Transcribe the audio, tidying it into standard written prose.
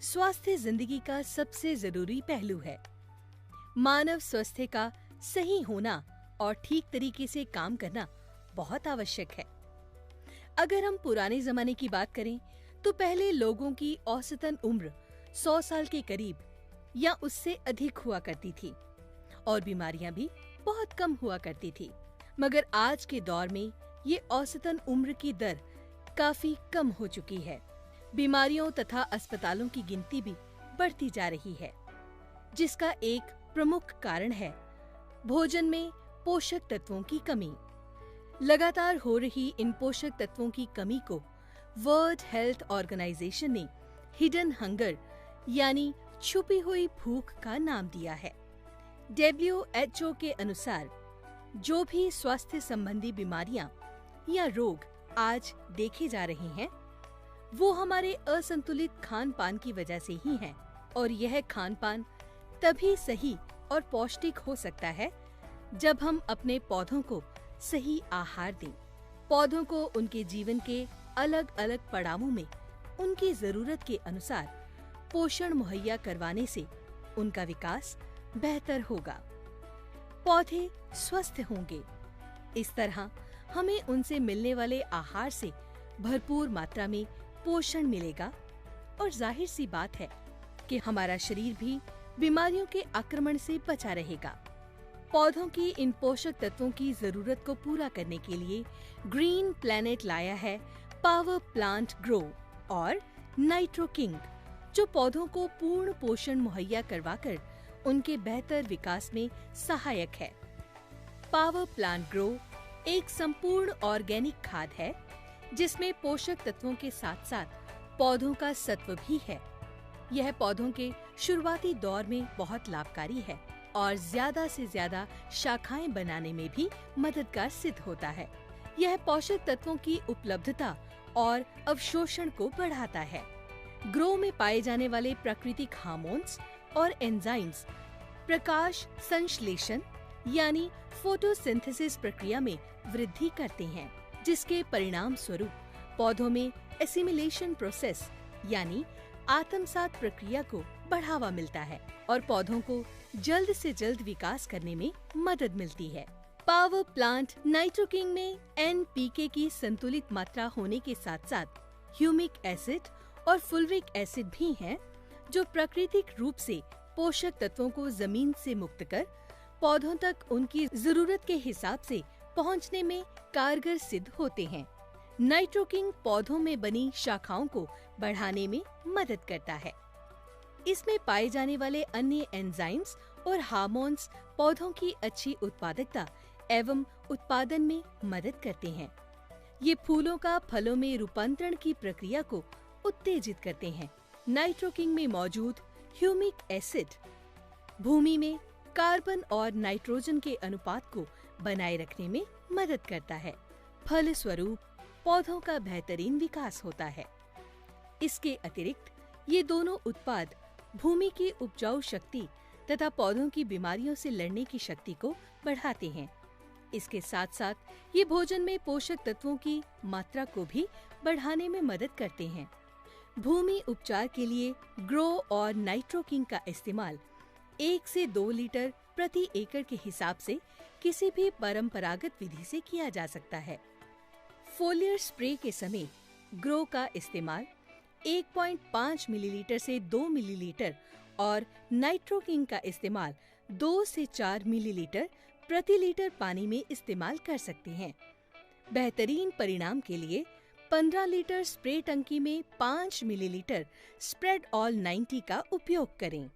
स्वास्थ्य जिंदगी का सबसे जरूरी पहलू है। मानव स्वास्थ्य का सही होना और ठीक तरीके से काम करना बहुत आवश्यक है। अगर हम पुराने जमाने की बात करें तो पहले लोगों की औसतन उम्र 100 साल के करीब या उससे अधिक हुआ करती थी और बीमारियां भी बहुत कम हुआ करती थी। मगर आज के दौर में ये औसतन उम्र की दर काफी कम हो चुकी है। बीमारियों तथा अस्पतालों की गिनती भी बढ़ती जा रही है, जिसका एक प्रमुख कारण है भोजन में पोषक तत्वों की कमी। लगातार हो रही इन पोषक तत्वों की कमी को वर्ल्ड हेल्थ ऑर्गेनाइजेशन ने हिडन हंगर यानी छुपी हुई भूख का नाम दिया है। WHO के अनुसार जो भी स्वास्थ्य संबंधी बीमारियां या रोग आज देखे जा रहे हैं वो हमारे असंतुलित खान पान की वजह से ही है। और यह खान पान तभी सही और पौष्टिक हो सकता है जब हम अपने पौधों को सही आहार दें। पौधों को उनके जीवन के अलग अलग पड़ावों में उनकी जरूरत के अनुसार पोषण मुहैया करवाने से उनका विकास बेहतर होगा, पौधे स्वस्थ होंगे। इस तरह हमें उनसे मिलने वाले आहार से भरपूर मात्रा में पोषण मिलेगा और जाहिर सी बात है कि हमारा शरीर भी बीमारियों के आक्रमण से बचा रहेगा। पौधों की इन पोषक तत्वों की जरूरत को पूरा करने के लिए ग्रीन प्लैनेट लाया है पावर प्लांट ग्रो और नाइट्रो किंग, जो पौधों को पूर्ण पोषण मुहैया करवाकर उनके बेहतर विकास में सहायक है। पावर प्लांट ग्रो एक संपूर्ण ऑर्गेनिक खाद है जिसमें पोषक तत्वों के साथ साथ पौधों का सत्व भी है। यह पौधों के शुरुआती दौर में बहुत लाभकारी है और ज्यादा से ज्यादा शाखाएं बनाने में भी मददगार सिद्ध होता है। यह पोषक तत्वों की उपलब्धता और अवशोषण को बढ़ाता है। ग्रो में पाए जाने वाले प्राकृतिक हार्मोन्स और एंजाइम्स प्रकाश संश्लेषण यानी फोटोसिंथेसिस प्रक्रिया में वृद्धि करते हैं, जिसके परिणाम स्वरूप पौधों में एसिमिलेशन प्रोसेस यानी आत्मसात प्रक्रिया को बढ़ावा मिलता है और पौधों को जल्द से जल्द विकास करने में मदद मिलती है। पावर प्लांट नाइट्रो किंग में NPK की संतुलित मात्रा होने के साथ साथ ह्यूमिक एसिड और फुल्विक एसिड भी हैं, जो प्राकृतिक रूप से पोषक तत्वों को जमीन से मुक्त कर पौधों तक उनकी जरूरत के हिसाब से पहुंचने में कारगर सिद्ध होते हैं। नाइट्रो किंग पौधों में बनी शाखाओं को बढ़ाने में मदद करता है। इसमें पाए जाने वाले अन्य एंजाइम्स और हार्मोन्स पौधों की अच्छी उत्पादकता एवं उत्पादन में मदद करते हैं। ये फूलों का फलों में रूपांतरण की प्रक्रिया को उत्तेजित करते हैं। नाइट्रो किंग में मौजूद ह्यूमिक एसिड भूमि में कार्बन और नाइट्रोजन के अनुपात को बनाए रखने में मदद करता है। फलस्वरूप पौधों का बेहतरीन विकास होता है। इसके अतिरिक्त ये दोनों उत्पाद भूमि की उपजाऊ शक्ति तथा पौधों की बीमारियों से लड़ने की शक्ति को बढ़ाते हैं। इसके साथ साथ ये भोजन में पोषक तत्वों की मात्रा को भी बढ़ाने में मदद करते हैं। भूमि उपचार के लिए ग्रो और नाइट्रो किंग का इस्तेमाल 1 से 2 लीटर प्रति एकड़ के हिसाब से किसी भी परंपरागत विधि से किया जा सकता है। फोलियर स्प्रे के समय ग्रो का इस्तेमाल 1.5 मिलीलीटर से 2 मिलीलीटर और नाइट्रो किंग का इस्तेमाल 2 से 4 मिलीलीटर प्रति लीटर पानी में इस्तेमाल कर सकते हैं। बेहतरीन परिणाम के लिए 15 लीटर स्प्रे टंकी में 5 मिलीलीटर स्प्रेड ऑल 90 का उपयोग करें।